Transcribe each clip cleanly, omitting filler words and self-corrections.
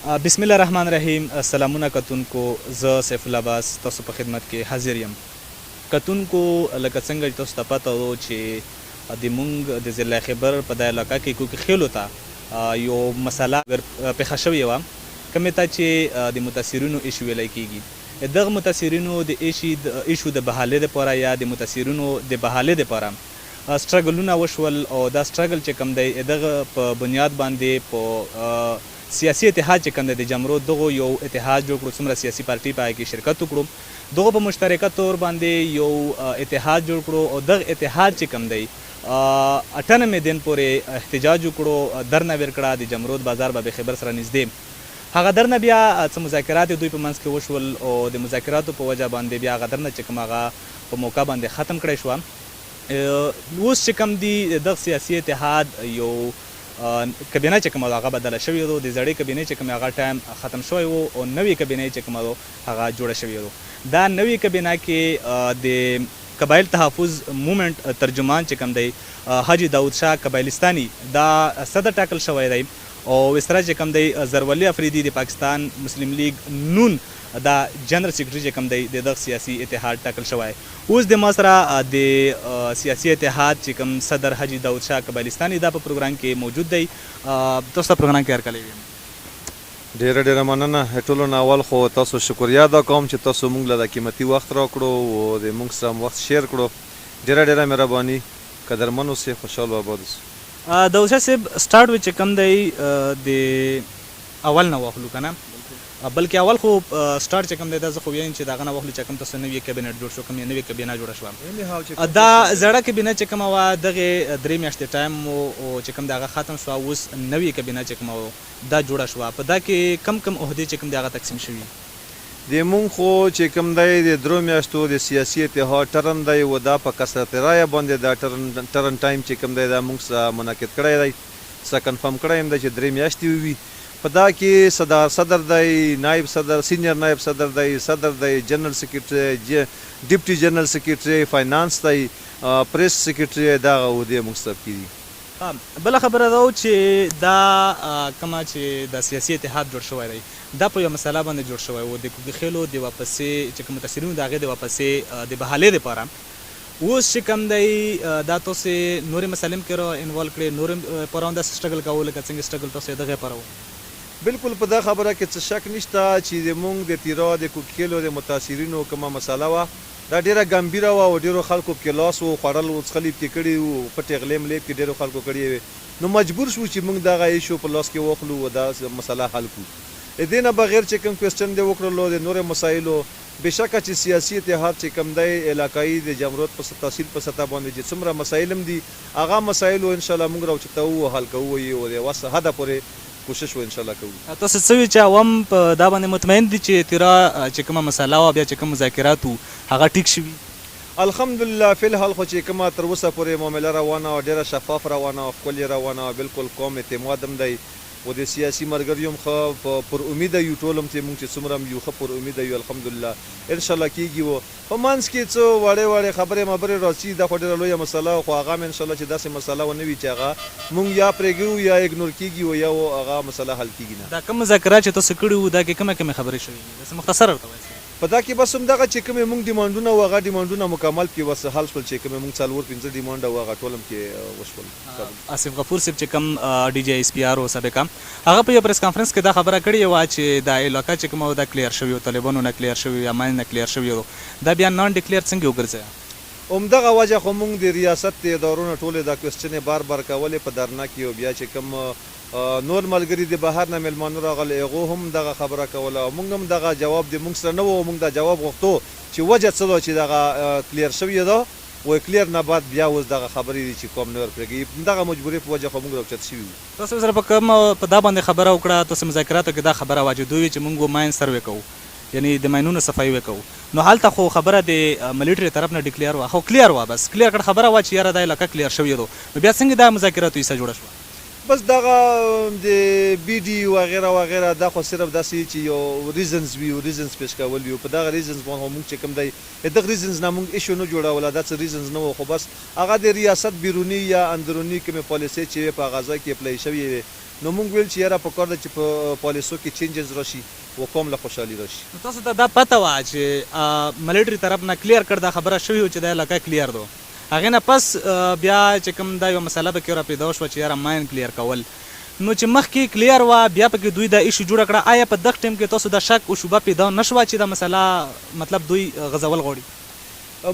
بسم الله الرحمن الرحیم. سلامونه کتونکو، زه سیف الله عباس تاسو په خدمت کې حاضر یم. کتونکو لکه څنګه چې تاسو ته پته و چې د مونږ د ضلع خیبر په دا علاقه کې کوکي خیلو ته یو مسله پیښه شوې وه، کومې ته چې د متاثرینو ایشو ویلی کېږي. دغه متاثرینو د ایشو د بحالې دپاره یا د متاثرینو د بحالې دپاره سټرګلونه وشول، او دا سټرګل چې کوم دی دغه په بنیاد باندې په سیاسي اتحاد چې کوم دی د جمرود دغه یو اتحاد جوړ کړو، څومره سیاسي پارټي په هغې کې شرکت وکړو، دغه په مشترکه طور باندې یو اتحاد جوړ کړو، او دغه اتحاد چې کوم دی 98 دن پورې احتجاج وکړو، درنه ورکړه د جمرود بازار باب خیبر سره نږدې. هغه درنه بیا څه مذاکرات دوی په منځ کې وشول، او د مذاکراتو په وجه باندې بیا هغه درنه چې کوم هغه په موقع باندې ختم کړی شوه. اوس چې کوم دی دغه سیاسي اتحاد یو کابینه چې کومه هغه بدله شوې ده، د زړې کابینې چې کوم هغه ټایم ختم شوی و، او نوې کابینې چې کومه هغه جوړه شوې ده. دا نوې کابینه کې د قبایل تحفظ مومنټ ترجمان چې کوم دی حاجي داود شاه قبایلستاني دا صدر ټاکل شوی دی، او وسره چې کوم دی زرولي افریدي د پاکستان مسلم لیگ نون دا جنرال سیکرټري چې کوم دی د دغه سیاسي اتحاد ټاکل شوی. اوس د ما سره د سیاسي اتحاد چې کوم صدر حاجي داود شاه قبایلستاني دا په پروګرام کې موجود دی. تاسو ته پروګرام کې هرکلی ویم. ډیره مننه. ټولو نه اول خو تاسو شکریا ادا کوم چې تاسو موږ له قیمتي وخت راکړو او د موږ سره وخت شیر کړو. ډیره مهرباني. قدرمن اوسئ، خوشحال و آباد اوسئ. داود شاه صاحب سټارټ وی چې کوم دی د اول نه واخلو که نه، بلکې اول خو سټارټ چې کوم دی دا زه خو ویم چې د هغه نه واخلو چې کوم تاسو نوې کابینټ جوړ شو، کوم نوې کابینه جوړه شوه. دا زړه کابینه چې کومه وه دغې 3 میاشتې ټایم او چې کوم د هغه ختم شوه، اوس نوې کابینه چې کومه وه دا جوړه شوه. په دا کې کم عهدې چې کوم دی هغه تقسیم شوي د مونږ خو چې کوم دی د 3 میاشتو د سیاسي اتحاد ټرن دی، و دا په کثرت رایه باندې دا ټرن ټایم چې کوم دی دا مونږ سره منعقد کړی دی، سره کنفرم کړی یم دی چې 3 میاشتې وي. په دا کې صدر دی، نایب صدر، سینیر نایب صدر دی، صدر دی، جنرال سیکرټري، ډیپټي جنرال سیکرټري، فاینانس دی، پریس سیکرټري، دا عهدې موږ سره کېدي. بله خبره دا و چې دا کومه چې د سیاسي اتحاد جوړ شوی دی دا په یوه مسله باندې جوړ شوی و، د کوکي خیلو د واپسې چې کوم متاثرینو د هغې د واپسې د بحالې دپاره. اوس چې کوم دی دا تاسو نورې مسلې هم کې را انوالو کړې، نورې پاره هم داسې سټرګل کوو لکه څنګه سټرګل تاسو یې دغې پاره و. بالکل په دا خبره کې څه شک نشته چې د مونږ د تیرا د کوکیلو د متاثرینو کومه مسله وه دا ډیره ګمبیره وه، او ډیرو خلکو پکې لاس و خوړل و څښل پکې کړي وو، پټې غلې ملې پکې ډیرو خلکو کړي وې، نو مجبور شو چې مونږ دغه ایشو په لاس کې واخلو او دا مسله حل کړو. د دې نه بغیر چې کوم کوېسچن دی وکړلو د نورو مسایلو، بېشکه چې سیاسي اتحاد چې کوم دی علاقایي د جمرود په تحصیل په سطح باندې چې څومره مسایل هم دي هغه مسایلو انشاءالله مونږ راوچتوو او حل کوو یې، او د وس حده پورې کوشش و انشاءالله کوو. تاسو څه وی چې عوام په دا باندې مطمئن دي چې تیرا چې کومه مسله وه بیا چې کوم مذاکرات وو هغه ټیک شوي؟ الحمدلله فی الحال خو چې کومه تر اوسه پورې معامله روانه او ډیره شفاف روانه او ښکلې روانه، بالکل قوم اعتماد هم دی، او د سیاسي ملګریو هم ښه پر امیده یو، ټول هم چې مونږ چې څومره هم یو ښه پر امیده یو الحمدلله انشاءالله کېږي. و په منځ کې څه وړې خبرې راځي، دا خو ډېره لویه مسله، خو هغه هم انشاءالله چې داسې مسله ونه وي چې هغه مونږ یا پرېږدو یا اګنور کېږي او یا هغه مسله حل کېږي نه. دا کوم مذاکرات چې تاسو کړي وو دا کې کومې خبرې شوي دي؟ داسې مختصر ورته وایاست. په دا کې بس همدغه چې کومې مونږ ډیمانډونه وو هغه ډیمانډونه مکمل کړي، بس حل شول. چې کومې مونږ 4-5 ډیمانډ وو هغه ټول هم کې وشول. آصف غفور صاحب چې کوم ډي جی ایس پی آر او سابقه هغه په یو پریس کانفرنس کې دا خبره کړې وه چې دا علاقه چې کومه دا کلیر شوي و، طالبانو نه کلیر شوي یا ماین نه کلیر شوي و، دا بیا نان ډیکلیر څنګه وګرځوي؟ همدغه وجه خو مونږ د ریاست د ادارو نه ټولې دا کوېسچنې بار کولې په درنه کې، او بیا چې کوم نور ملګري د بهر نه میلمانه راغلي هغو هم دغه خبره کوله، او مونږ هم دغه جواب د مونږ سره نه و، مونږ دا جواب غوښتو چې وجه څه ده چې دغه کلیر شوې ده، و کلیر نه بعد بیا اوس دغه خبرې دي چې کوم نه ورپرېږي، دغه مجبوري په وجه خو مونږ راوچت شوي وو. تاسو سره په دا باندې خبره وکړه، تاسو مذاکراتو کې دا خبره واجدو وي چې مونږ ماین سروې کوو، یعنی د ماینونو صفایي وکړو، نو هلته خو خبره د ملیټري طرف نه ډیکلیر وه، خو کلیر وه، بس کلیر کړه خبره وه چې یاره دا علاقه کلیر شوې ده، نو بیا څنګه دا مذاکراتو حصه جوړه شوه؟ بس دغه د بی ډي وغیره دا خو صرف داسې چې یو ریزنز وي او ریزنز پیش کول وي، په دغه ریزنز باندې مونږ چې کوم دی دغه ریزنز نه مونږ ایشو نه جوړوله، دا څه ریزنز نه وو، خو بس هغه د ریاست بیروني یا اندروني کومې پالیسۍ چې په غزا کې اپلای شوې نو موږ ویل چې یاره پکار ده چې په پالیسو کې چینجز راشي و قوم له خوشحالي راشي. نو تاسو ته دا پته وه چې ملیټري طرف نه کلیر کړ دا خبره شوې وه چې دا علاقه کلیر ده، هغې نه پس بیا چې کوم دا یوه مسله پکې راپیدا شوه چې یاره ماین کلیر کول، نو چې مخکې کلیر وه بیا پکې دوی دا ایشو جوړه کړه، آیا په دغه ټایم کې تاسو دا شک او شبه پیدا نه شوه چې دا مسله مطلب دوی غځول غواړي؟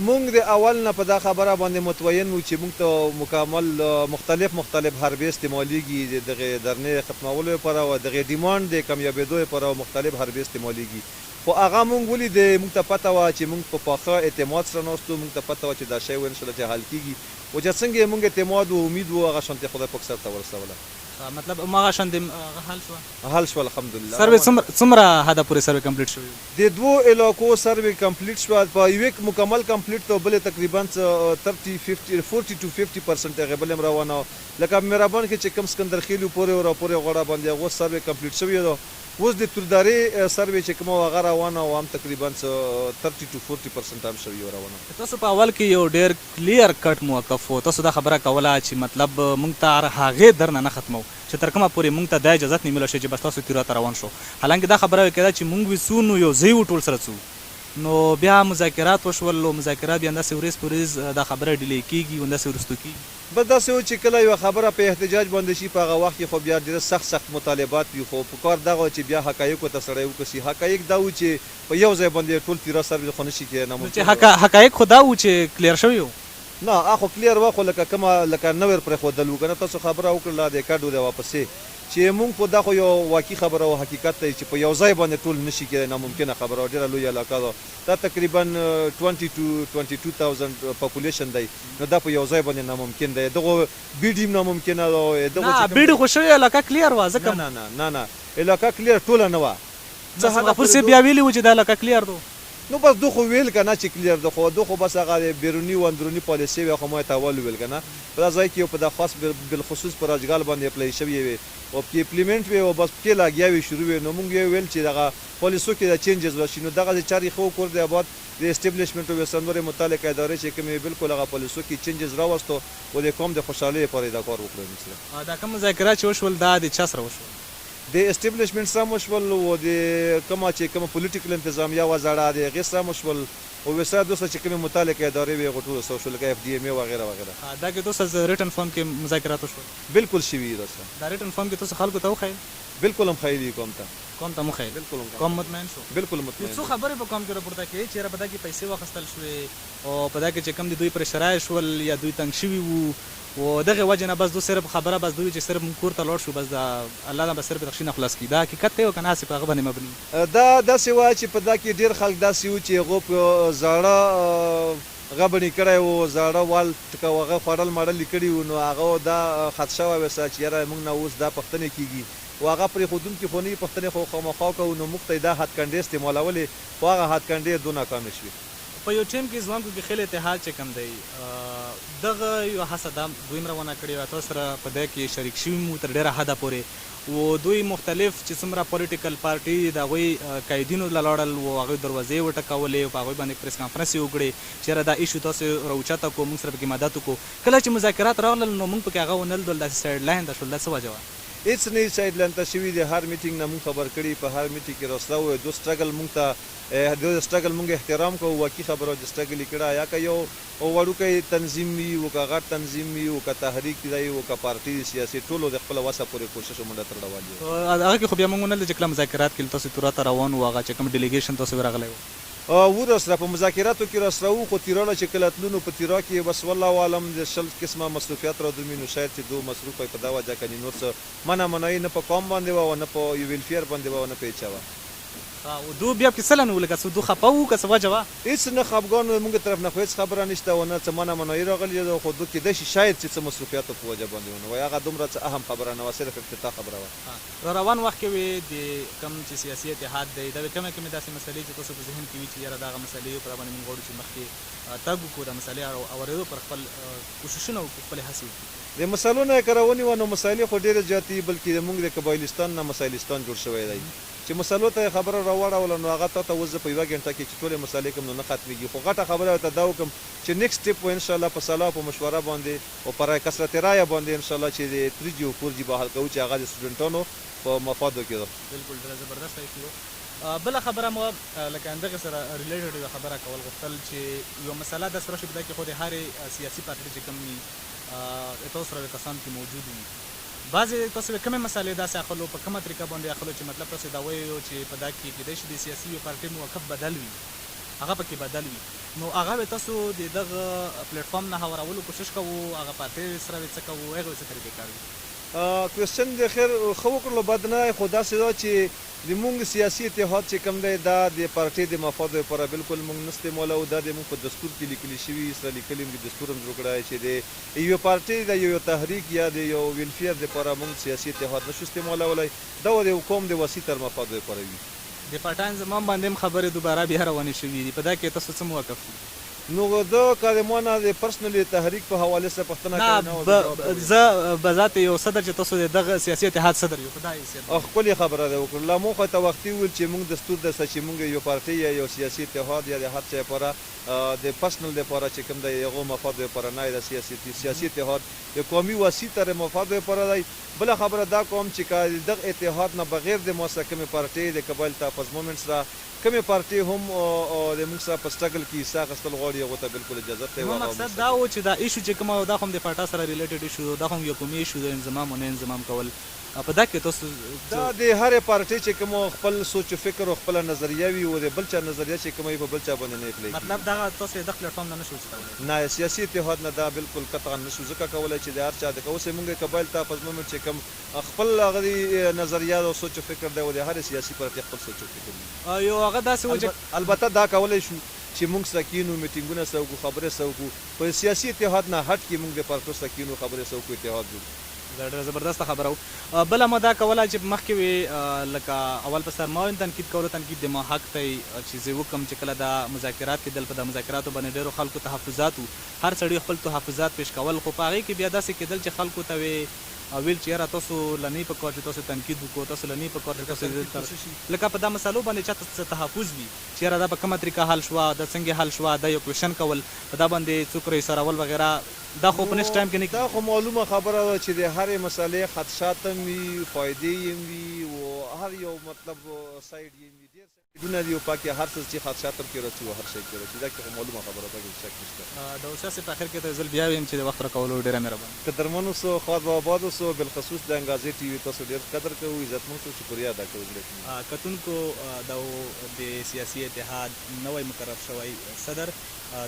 مونږ د اول نه په دا خبره باندې مطمئن وو چې مونږ ته مکمل مختلف حربې استعمالیږي د دغه درنې ختمولو لپاره او دغه ډیمانډ د کامیابېدو لپاره مختلف حربې استعمالیږي، خو هغه مونږ ولیدې مونږ ته پته وه چې مونږ په پاخه اعتماد سره ناستو، مونږ ته پته وه چې دا شی انشاءالله چې حل کېږي، او چې څنګه یې مونږ اعتماد و امید و هغه شانتې خدای پاک سرته ورسوله. مطلب هماغه شانتې حل شوه؟ حل شول الحمدلله. سروې څومره حده پورې سروې کمپلیټ شوی؟ د دوو علاقو سروې کمپلیټ شوه، په یوې مکمل کمپلیټ ته بلې تقریبا 40 to 50% هغې بلې هم روانه وه، لکه مهربان کې چې کوم سکندرخیلو پورې او راپورې غوړه باندې هغه سروې کمپلیټ شوې ده، اوس د تردارې سروې چې کومه وه هغه روانه وه هم تقریبا 30 to 40% هم شوې وه روانه. تاسو په اول کې یو ډېر کلیر کټ موقف و، تاسو دا خبره کوله چې مطلب موږ ته هغې درنه نه ختمو چې تر کومه پورې موږ ته دا اجازت نه میله شي چې بس تاسو تیرا ته روان شو، حالانکې دا خبره کېده چې موږ ویسو نو یو ځای و ټول سره څو، نو بیا مذاکرات وشول او مذاکرات بیا همداسې ورځ په ورځ دا خبره ډیلی کېږي او همداسې وروستو کېږي. بس داسې و چې کله یوه خبره په احتجاج باندې شي په هغه وخت کې خو بیا ډېره سخت مطالبات وي، خو په کار دغه چې بیا حقایقو ته سړی وکسي. حقایق دا و چې په یو ځای باندې ټول تیرا سروې خو نشي کېدای، چې حقایق خو دا و چې کلیر شوي وو. نه هغه کلیر وه، خو لکه کومه لکه نویر پرېښودل وو که نه، تاسو خبره وکړله د کډو د واپسې چې مونږ خو دا خو یو واقعي خبره او حقیقت دی چې په یو ځای باندې ټول نشي کېدای، ناممکنه خبره او ډېره لویه علاقه ده، دا تقریبا 20 to 22,000 پاپولیشن دی، نو دا په یو ځای باندې ناممکن دی، دغه بیډ هم ناممکنه ده. نه بیډ خو شوې علاقه کلیر وه ځکه نه علاقه کلیر ټوله نه وه. غفور صاحب بیا ویلي وو چې دا علاقه کلیر ده، نو بس دو خو ویل که نه چې کلیر ده، خو دو خو بس هغه بیروني و اندروني پالیسۍ وې، خو ما یې ته اول وویل که نه په دا ځای کې یو په دا خاص بالخصوص په راجګال باندې اپلای شوې وې او پکې امپلیمنټ وې او بس پکې لاګیاوې شروع وې، نو موږ یې ویل چې دغه پالیسو کې دا چینجز راشي، نو دغه چارې خو کور دی آباد د اسټیبلیشمنټ او نورې متعلقه ادارې چې کومې بالکل هغه پالیسو کې چینجز راوستو او د قوم د خوشحالۍ لپاره دا کار وکړو. دا کوم مذاکرات چې وشول دا د چا سره وشول؟ د اسټیبلیشمنټ سره مشول او د کومه چې کومه پولیټیکل انتظامیه وه زړه د هغې سره مشول او وسره دوسته چې کومې متعلقه ادارې وې هغو ټولو سره وشول لکه FDMA وغیره وغیره. دا کې دوسته ریټن فارم کې مذاکرات وشول؟ بالکل شوي دي دوسته. دا ریټن فارم کې تاسو خلکو ته وښایل؟ بالکل هم ښایي دي قوم ته مو ښایي؟ بالکل هم قوم مطمئن شو؟ بالکل مطمئن. څو خبرې په قوم کې راپورته کړې چې یاره په دا کې پیسې واخیستل شوې او په دا کې چې کوم د دوی پرې شرایع شول یا دوی تنګ شوي وو و دغه وجه نه بس دو صرف خبره بس دوی چې صرف مونږ کور ته لاړ شو بس دا الله نه بس صرف تخشینه خلاص کړي، دا حقیقت دی او که نه هسې په هغه باندې مبني؟ دا داسې وایي چې په دا کې ډېر خلک داسې وو چې هغو په زاړه غبنې کړی وو، زاړه وال ټکه هغه خوړل مړل یې کړي وو، نو هغه دا خط شوی وسه چې یاره مونږ نه اوس دا پوښتنې کېږي او هغه پرېښودونکي خو نه وي پوښتنې خو خامخا کوو، نو موږ ته یې دا هتکنډې استعمالولې خو هغه هتکنډې دوه ناکامې شوې. په یو ټیم کې ځوانکو کې خیل اتحاد چې کوم دی دغه یو هڅه دا دوی هم روانه کړې وه، تاسو سره په دې کې شریک شوي مو تر ډېره حده پورې و دوی مختلف چې څومره پولیټیکل پارټي د هغوی قایدینو له لاړل و هغوی دروازې وټکولې او په هغوی باندې پریس کانفرنس یې وکړې چې یاره دا ایشو تاسو راوچته کړو، موږ سره پکې مدد وکړو. کله چې مذاکرات راغلل نو موږ پکې هغه ونه لیدل، داسې سایډ لاین ده شول، دا څه وجه وه؟ هېڅ نه سایډ لاین ته شوي دي، هر میټینګ نه مونږ خبر کړي، په هر میټینګ کې راسته وو دو سټرګل مونږ ته د سټرګل مونږ احترام کوو، واقعي خبره د سټرګل یې کړه، یا که یو وړوکی تنظیم وي او که غټ تنظیم وي او که تحریک دی او که پارټي سیاسي ټولو د خپله وسه پورې کوشش منډه تر روان دي. هغه کې خو بیا مونږ ونه لیدل چې کله مذاکرات کې تاسو تورا ته روان وو هغه چې کوم ډیلیګیشن تاسو راغلی وو؟ و راسره په مذاکراتو کې راسره وو، خو تیراله چې کله تلو نو په تیرا کې بس والله عالم د 20 قسمه مصروفیات رادرومي، نو شاید چې دو مصروف وی په دا وجه کنې نور څه منایي نه په قوم باندې وه او نه په یو ویلفیر باندې وه او نه په هېچا وه. دو بیا پکې څه لنه ولکه څه دو خفه وو که څه وجه وه؟ هېڅ نه خفګان مونږ طرف نه خو هېڅ خبره نشته او نه څه منایي راغلې ده، خو دو کېدای شي شاید چې څه مصروفیاتو په وجه باندې ونه وایي، هغه دومره څه اهم خبره نه وه، صرف افتتاح خبره وه. روان وخت کې وې د کوم چې سیاسي اتحاد دی دا کومې کومې داسې مسلې چې تاسو په ذهن کې وي چې یاره دغه مسلې پر باندې موږ غواړو چې مخکې تګ وکړو، د مسلې اورېدو پر خپل کوششونه وکړو، خپلې هڅې وکړو. د مسایلو نه یې که راونیوه نو مسایلې خو ډېرې زیاتې، بلکې زموږ د قبایلستان نه مسایلستان جوړ شوی دی چې مسایلو ته یې خبره را واړوله نو هغه ته اوس زه په یوه ګنټه کې چې ټولې مسالې کوم نو نه ختمېږي خو غټه خبره ورته دا وکړم چې نیکسټ سټیپ و انشاءالله په صلاح په مشوره باندې او پر کثرت رایه باندې انشاءالله چې د 3G او 4G به حل کوو چې هغه د سټوډنټانو په مفادو کې ده. بالکل ډېره زبردسته ایښي وو. بله خبره مو لکه همدغې سره ریلیټډ یوه خبره کول غوښتل چې یوه مسله داسې راشي په دا کې خو د هرې سیاسي پارټۍ چې کوم وي تاسو سره کسان کې موجود وي بعضې تاسو به کومې مسالې داسې اخلو په کومه طریقه باندې اخلو چې مطلب تاسو دا وایو چې په دا کې کیدای شي د سیاسي یو پارټۍ موقف بدل وي هغه پکې بدل وي نو هغه به تاسو د دغه پلیټفارم نه هوارولو کوشش کوو هغه پارټۍ سره به څه کوو هغې به څه طریقې کار وي. کوېسچن د خیر ښه وکړلو بد نه خو داسې ده چې زموږ سیاسي اتحاد چې کوم دی دا د پارټۍ د مفادو لپاره بالکل موږ نه استعمالوو دا د موږ په دستور کې لیکلي شوي سره لیکلي موږ دستور هم جوړ کړی چې د یو پارټۍ د یو تحریک یا د یو ویلفیر لپاره موږ سیاسي اتحاد نشو استعمالولی دا د یو قوم د وسیع تر مفادو لپاره وي. د پټان زمان باندې هم خبرې دوباره بیا روانې شوي دي په دا کې تاسو څه موقف دي؟ نو د کارمانه د پرسنل تحریک په حواله سره پښتنه نه زه بذات یو صدر چې تاسو دغه سیاسي اتحاد صدر یو په دا حیثیت خپلې خبره ده وکړه لا موږ ته وختي ویل چې موږ دستور درسته چې موږ یو پارټۍ یا یو سیاسي اتحاد یا د هر څه لپاره د پرسنل لپاره چې کوم د هغو مفاد لپاره نه د سیاسي اتحاد د قومي وسیع تر مفاد لپاره دی. بله خبره دا کوم چې دغه اتحاد نه بغیر د موثقه پارټۍ د قبایل تحفظ مومنټس را کومې پارټۍ هم د موږ سره په سټرګل کې حصه اخیستل غواړي هغو ته بالکل اجازت دی. مقصد دا و چې دا ایشو چې کوم دا هم د پارټا سره ریلیټډ ایشو دا هم یو کومي ایشو د انضمام او نه انضمام کول په دا کې تاسو دا د هرې پارټۍ چې کوم خپل سوچ او فکر او خپله نظریه وي او د بل چا نظریه چې کومه په بل چا باندې نه اپلای مطلب دغه تاسو د پلیټفارم نه نشو استعمالولی نه سیاسي اتحاد نه دا بالکل قطعا نشو ځکه کولی چې د هر چا د اوس موږ قبایل تحفظ مومنټ چې کوم خپل هغه نظریات او سوچ او فکر دی او د هرې سیاسي پارټۍ خپل سوچ او فکر یو هغه داسې و چې البته دا کولی شو چې موږ سره کینو میټینګونه سره وکړو خبرې سره وکړو په سیاسي اتحاد نه هټ کې موږ د پارټو سره کینو خبرې سره وکړو اتحاد جوړ دا ډېره زبردسته خبره و. بله مو دا کوله چې مخکې وې لکه اول په سرمایو تنقید کولو تنقید د ما حق دی چې زه وکړم چې کله دا مذاکرات کېدل په دا مذاکراتو باندې ډېرو خلکو تحفظات و هر سړي خپل تحفظات پیش کول خو په هغې کې بیا داسې کېدل چې خلکو ته وې ویل چې یاره تاسو لنی په کار چې تاسو تنقید وکړو تاسو لنی په کار چې تاسو لکه په دا مسالو باندې چاته څه تحفظ وي چې یاره دا په کومه طریقه حل شوه دا څنګه حل شوه دا یو کوېشن کول په دا باندې څوک رایسارول وغیره دا خو په نیکسټ ټایم کې نه دا خو معلومه خبره ده چې د هرې مسالې خدشات هم وي فایدې هم وي او هر یو مطلب سایډ یې وي ډېر سایډونه دي او پکې هر څه چې خدشات هم کې راځي او هر شی کې راځي دا خو معلومه خبره ده چې شک نشته. د استاد صاحب په اخر کې ته زه بیا وایم چې د وخت راکولو ډېره مهرباني قدرمن اوسو خواد و آباد اوسو بالخصوص د انګازې ټي وي تاسو ډېر قدر کوو عزتمن اوسو شکریه ادا کوو. کتونکو د سیاسي اتحاد نوی مقرر شوی صدر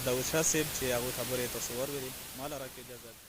داود شاه صاحب چې هغو خبرې تاسو واورېدې ما له راکړې اجازه